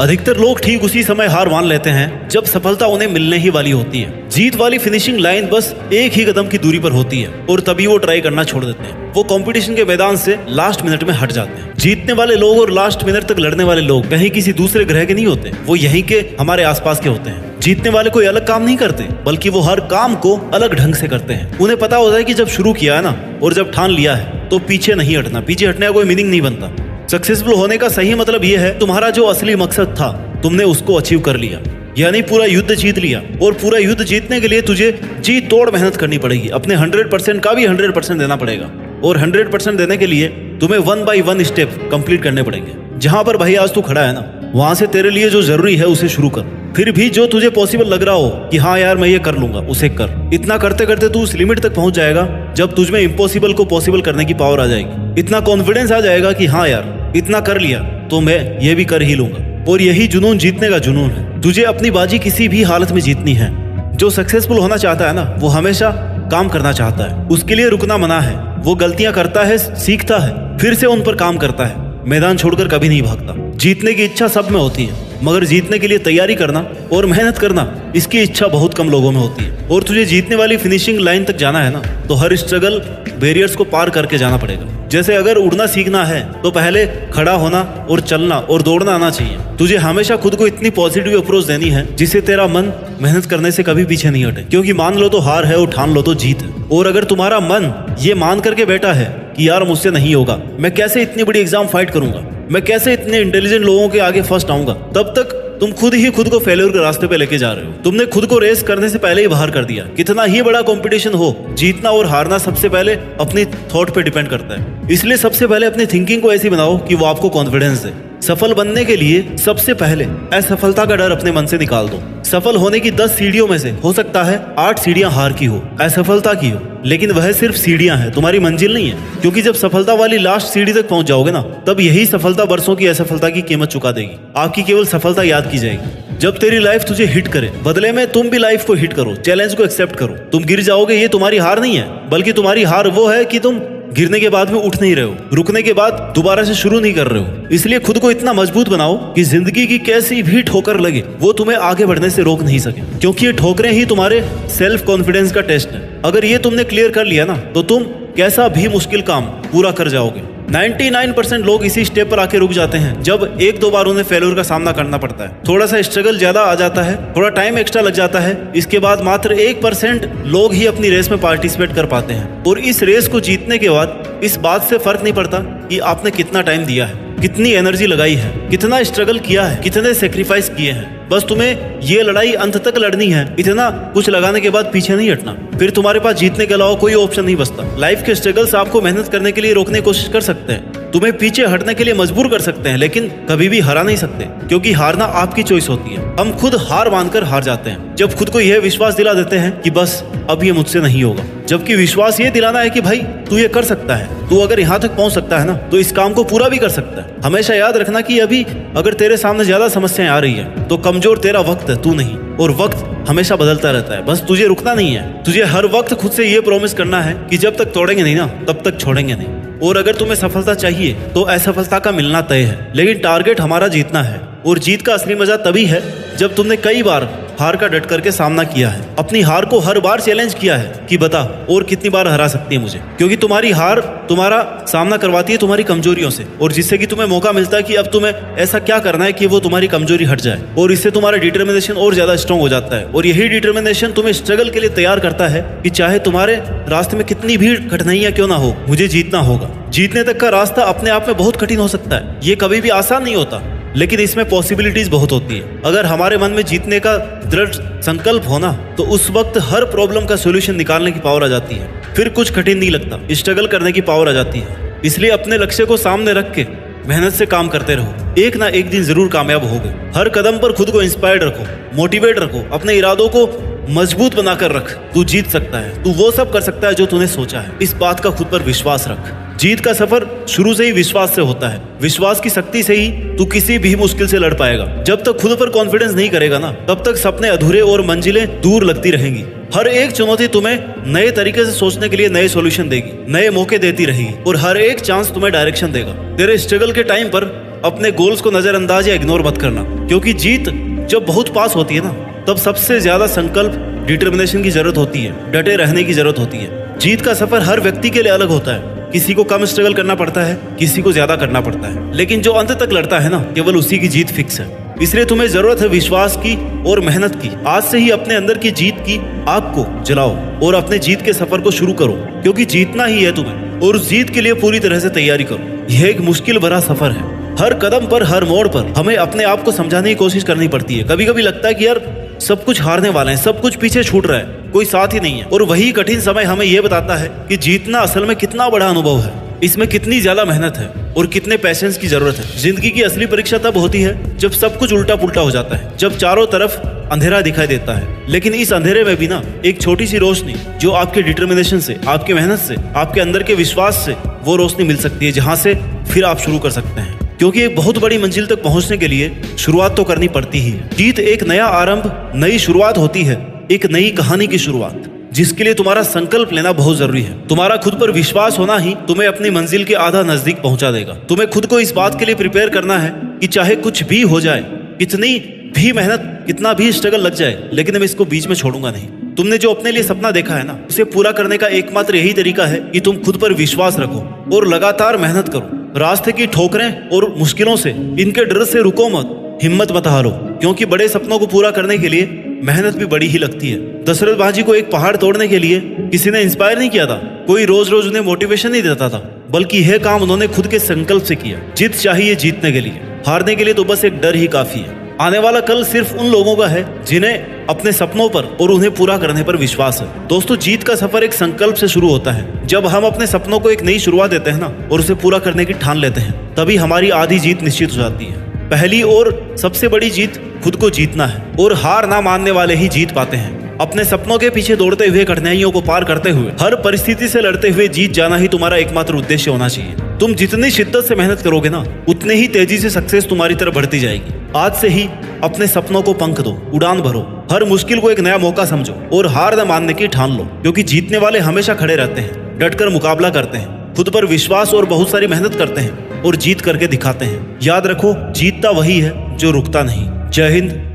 अधिकतर लोग ठीक उसी समय हार मान लेते हैं जब सफलता उन्हें मिलने ही वाली होती है। जीत वाली फिनिशिंग लाइन बस एक ही कदम की दूरी पर होती है और तभी वो ट्राई करना छोड़ देते हैं। वो कंपटीशन के मैदान से लास्ट मिनट में हट जाते हैं। जीतने वाले लोग और लास्ट मिनट तक लड़ने वाले लोग कहीं किसी दूसरे ग्रह के नहीं होते, वो यहीं के हमारे आसपास के होते हैं। जीतने वाले कोई अलग काम नहीं करते, बल्कि वो हर काम को अलग ढंग से करते हैं। उन्हें पता होता है कि जब शुरू किया है ना और जब ठान लिया है तो पीछे नहीं हटना। पीछे हटने का कोई मीनिंग नहीं बनता। सक्सेसफुल होने का सही मतलब ये है तुम्हारा जो असली मकसद था तुमने उसको अचीव कर लिया, यानी पूरा युद्ध जीत लिया। और पूरा युद्ध जीतने के लिए तुझे जी तोड़ मेहनत करनी पड़ेगी। अपने 100% का भी 100% देना पड़ेगा और 100% देने के लिए तुम्हें 1 by 1 स्टेप कंप्लीट करने पड़ेंगे। जहां पर भाई आज तू खड़ा है ना, वहां से तेरे लिए जो जरूरी है उसे शुरू कर। फिर भी जो तुझे पॉसिबल लग रहा हो कि हाँ यार मैं ये कर लूंगा, उसे कर। इतना करते करते तू उस लिमिट तक पहुंच जाएगा जब तुझमें इम्पॉसिबल को पॉसिबल करने की पावर आ जाएगी। इतना कॉन्फिडेंस आ जाएगा कि हाँ यार इतना कर लिया तो मैं ये भी कर ही लूंगा। और यही जुनून जीतने का जुनून है। तुझे अपनी बाजी किसी भी हालत में जीतनी है। जो सक्सेसफुल होना चाहता है ना, वो हमेशा काम करना चाहता है। उसके लिए रुकना मना है। वो गलतियां करता है, सीखता है, फिर से उन पर काम करता है। मैदान छोड़कर कभी नहीं भागता। जीतने की इच्छा सब में होती है, मगर जीतने के लिए तैयारी करना और मेहनत करना, इसकी इच्छा बहुत कम लोगों में होती है। और तुझे जीतने वाली फिनिशिंग लाइन तक जाना है ना, तो हर स्ट्रगल बैरियर्स को पार करके जाना पड़ेगा। जैसे अगर उड़ना सीखना है तो पहले खड़ा होना और चलना और दौड़ना आना चाहिए। तुझे हमेशा खुद को इतनी पॉजिटिव अप्रोच देनी है जिससे तेरा मन मेहनत करने से कभी पीछे नहीं हटे। क्योंकि मान लो तो हार है और ठान लो तो जीत है। और अगर तुम्हारा मन ये मान करके बैठा है कि यार मुझसे नहीं होगा, मैं कैसे इतनी बड़ी एग्जाम फाइट करूंगा, मैं कैसे इतने इंटेलिजेंट लोगों के आगे फर्स्ट आऊंगा, तब तक तुम खुद ही खुद को फेल्योर के रास्ते पे लेके जा रहे हो। तुमने खुद को रेस करने से पहले ही बाहर कर दिया। कितना ही बड़ा कंपटीशन हो, जीतना और हारना सबसे पहले अपनी थॉट पे डिपेंड करता है। इसलिए सबसे पहले अपनी थिंकिंग को ऐसी बनाओ कि वो आपको कॉन्फिडेंस दे। सफल बनने के लिए सबसे पहले असफलता का डर अपने मन से निकाल दो। सफल होने की 10 सीढ़ियों में से हो सकता है 8 सीढ़ियां हार की हो, असफलता की हो, लेकिन वह सिर्फ सीढ़ियां हैं, तुम्हारी मंजिल नहीं है। क्योंकि जब सफलता वाली लास्ट सीढ़ी तक पहुंच जाओगे ना, तब यही सफलता वर्षों की असफलता की कीमत चुका देगी। आपकी केवल सफलता याद की जाएगी जब तेरी लाइफ तुझे हिट करे। बदले में तुम भी लाइफ को हिट करो, चैलेंज को एक्सेप्ट करो। तुम गिर जाओगे, ये तुम्हारी हार नहीं है, बल्कि तुम्हारी हार वो है कि तुम गिरने के बाद में उठ नहीं रहे हो, रुकने के बाद दोबारा से शुरू नहीं कर रहे हो। इसलिए खुद को इतना मजबूत बनाओ कि जिंदगी की कैसी भी ठोकर लगे वो तुम्हें आगे बढ़ने से रोक नहीं सके। क्योंकि ये ठोकरें ही तुम्हारे सेल्फ कॉन्फिडेंस का टेस्ट है। अगर ये तुमने क्लियर कर लिया ना, तो तुम कैसा भी मुश्किल काम पूरा कर जाओगे। 99% लोग इसी स्टेप पर आके रुक जाते हैं जब 1-2 बार उन्हें फेल्योर का सामना करना पड़ता है। थोड़ा सा स्ट्रगल ज्यादा आ जाता है, थोड़ा टाइम एक्स्ट्रा लग जाता है। इसके बाद मात्र 1% लोग ही अपनी रेस में पार्टिसिपेट कर पाते हैं। और इस रेस को जीतने के बाद इस बात से फर्क नहीं पड़ता कि आपने कितना टाइम दिया है, कितनी एनर्जी लगाई है, कितना स्ट्रगल किया है, कितने सेक्रीफाइस किए हैं। बस तुम्हें ये लड़ाई अंत तक लड़नी है। इतना कुछ लगाने के बाद पीछे नहीं हटना। फिर तुम्हारे पास जीतने के अलावा कोई ऑप्शन नहीं बचता। लाइफ के स्ट्रगल्स आपको मेहनत करने के लिए रोकने की कोशिश कर सकते हैं, तुम्हें पीछे हटने के लिए मजबूर कर सकते हैं, लेकिन कभी भी हरा नहीं सकते। क्योंकि हारना आपकी चॉइस होती है। हम खुद हार मानकर हार जाते हैं जब खुद को यह विश्वास दिला देते हैं कि बस अब ये मुझसे नहीं होगा। जबकि विश्वास ये दिलाना है कि भाई तू ये कर सकता है, तू अगर यहाँ तक पहुंच सकता है ना, तो इस काम को पूरा भी कर सकता है। हमेशा याद रखना कि अभी अगर तेरे सामने ज्यादा समस्याएं आ रही है तो कमजोर तेरा वक्त है, तू नहीं। और वक्त हमेशा बदलता रहता है, बस तुझे रुकना नहीं है। तुझे हर वक्त खुद से ये प्रॉमिस करना है कि जब तक तोड़ेंगे नहीं ना, तब तक छोड़ेंगे नहीं। और अगर तुम्हें सफलता चाहिए तो असफलता का मिलना तय है, लेकिन टारगेट हमारा जीतना है। और जीत का असली मजा तभी है जब तुमने कई बार हार का डट करके सामना किया है, अपनी हार को हर बार चैलेंज किया है कि बता और कितनी बार हरा सकती है मुझे। क्योंकि तुम्हारी हार तुम्हारा सामना करवाती है तुम्हारी कमजोरियों से, और जिससे कि तुम्हें मौका मिलता है कि अब तुम्हें ऐसा क्या करना है कि वो तुम्हारी कमजोरी हट जाए। और इससे तुम्हारा डिटर्मिनेशन और ज्यादा स्ट्रांग हो जाता है। और यही डिटर्मिनेशन तुम्हें स्ट्रगल के लिए तैयार करता है कि चाहे तुम्हारे रास्ते में कितनी भी कठिनाइयां क्यों ना हो, मुझे जीतना होगा। जीतने तक का रास्ता अपने आप में बहुत कठिन हो सकता है, ये कभी भी आसान नहीं होता, लेकिन इसमें पॉसिबिलिटीज बहुत होती है। अगर हमारे मन में जीतने का दृढ़ संकल्प होना, तो उस वक्त हर प्रॉब्लम का सॉल्यूशन निकालने की पावर आ जाती है। फिर कुछ कठिन नहीं लगता, स्ट्रगल करने की पावर आ जाती है। इसलिए अपने लक्ष्य को सामने रख के मेहनत से काम करते रहो। एक ना एक दिन जरूर कामयाब होगे। हर कदम पर खुद को इंस्पायर्ड रखो, मोटिवेट रखो, अपने इरादों को मजबूत बनाकर रख। तू जीत सकता है, तू वो सब कर सकता है जो तूने सोचा है। इस बात का खुद पर विश्वास रख। जीत का सफर शुरू से ही विश्वास से होता है। विश्वास की शक्ति से ही तू किसी भी मुश्किल से लड़ पाएगा। जब तक खुद पर कॉन्फिडेंस नहीं करेगा ना, तब तक सपने अधूरे और मंजिलें दूर लगती रहेंगी। हर एक चुनौती तुम्हें नए तरीके से सोचने के लिए नए सॉल्यूशन देगी, नए मौके देती रहेगी, और हर एक चांस तुम्हें डायरेक्शन देगा। तेरे स्ट्रगल के टाइम पर अपने गोल्स को नजरअंदाज या इग्नोर मत करना, क्योंकि जीत जब बहुत पास होती है ना, तब सबसे ज्यादा संकल्प, डिटर्मिनेशन की जरूरत होती है, डटे रहने की जरूरत होती है। जीत का सफर हर व्यक्ति के लिए अलग होता है। किसी को कम स्ट्रगल करना पड़ता है, किसी को ज्यादा करना पड़ता है, लेकिन जो अंत तक लड़ता है ना, केवल उसी की जीत फिक्स है। इसलिए तुम्हें जरूरत है विश्वास की और मेहनत की। आज से ही अपने अंदर की जीत की आग को जलाओ और अपने जीत के सफर को शुरू करो, क्योंकि जीतना ही है तुम्हें, और उस जीत के लिए पूरी तरह से तैयारी करो। यह एक मुश्किल भरा सफर है। हर कदम पर, हर मोड़ पर हमें अपने आप को समझाने की कोशिश करनी पड़ती है। कभी कभी लगता है कि यार सब कुछ हारने वाले हैं, सब कुछ पीछे छूट रहा है, कोई साथ ही नहीं है। और वही कठिन समय हमें यह बताता है कि जीतना असल में कितना बड़ा अनुभव है, इसमें कितनी ज्यादा मेहनत है और कितने पेशेंस की जरूरत है। जिंदगी की असली परीक्षा तब होती है जब सब कुछ उल्टा पुल्टा हो जाता है, जब चारों तरफ अंधेरा दिखाई देता है, लेकिन इस अंधेरे में भी ना एक छोटी सी रोशनी, जो आपके डिटर्मिनेशन से, आपकी मेहनत से, आपके अंदर के विश्वास से, वो रोशनी मिल सकती है, जहां से फिर आप शुरू कर सकते हैं। क्योंकि एक बहुत बड़ी मंजिल तक पहुंचने के लिए शुरुआत तो करनी पड़ती ही है। जीत एक नया आरंभ, नई शुरुआत होती है, एक नई कहानी की शुरुआत, जिसके लिए तुम्हारा संकल्प लेना बहुत जरूरी है। तुम्हारा खुद पर विश्वास होना ही तुम्हें अपनी मंजिल के आधा नजदीक पहुंचा देगा। तुम्हें खुद को इस बात के लिए प्रिपेयर करना है कि चाहे कुछ भी हो जाए, कितनी भी मेहनत, कितना भी स्ट्रगल लग जाए, लेकिन मैं इसको बीच में छोड़ूंगा नहीं। तुमने जो अपने लिए सपना देखा है ना, उसे पूरा करने का एकमात्र यही तरीका है कि तुम खुद पर विश्वास रखो और लगातार मेहनत करो। रास्ते की ठोकरें और मुश्किलों से, इनके डर से रुको मत, हिम्मत मत हारो, क्योंकि बड़े सपनों को पूरा करने के लिए मेहनत भी बड़ी ही लगती है। दशरथ बाजी को एक पहाड़ तोड़ने के लिए किसी ने इंस्पायर नहीं किया था, कोई रोज रोज उन्हें मोटिवेशन नहीं देता था, बल्कि यह काम उन्होंने खुद के संकल्प से किया। जीत चाहिए जीतने के लिए, हारने के लिए तो बस एक डर ही काफी है। आने वाला कल सिर्फ उन लोगों का है जिन्हें अपने सपनों पर और उन्हें पूरा करने पर विश्वास है। दोस्तों, जीत का सफर एक संकल्प से शुरू होता है। जब हम अपने सपनों को एक नई शुरुआत देते हैं ना, और उसे पूरा करने की ठान लेते हैं, तभी हमारी आधी जीत निश्चित हो जाती है। पहली और सबसे बड़ी जीत खुद को जीतना है, और हार ना मानने वाले ही जीत पाते हैं। अपने सपनों के पीछे दौड़ते हुए, कठिनाइयों को पार करते हुए, हर परिस्थिति से लड़ते हुए जीत जाना ही तुम्हारा एकमात्र उद्देश्य होना चाहिए। तुम जितनी शिद्दत से मेहनत करोगे ना, उतने ही तेजी से सक्सेस तुम्हारी तरफ बढ़ती जाएगी। आज से ही अपने सपनों को पंख दो, उड़ान भरो, हर मुश्किल को एक नया मौका समझो और हार न मानने की ठान लो, क्योंकि जीतने वाले हमेशा खड़े रहते हैं, डटकर मुकाबला करते हैं, खुद पर विश्वास और बहुत सारी मेहनत करते हैं और जीत करके दिखाते हैं। याद रखो, जीतता वही है जो रुकता नहीं। जय हिंद,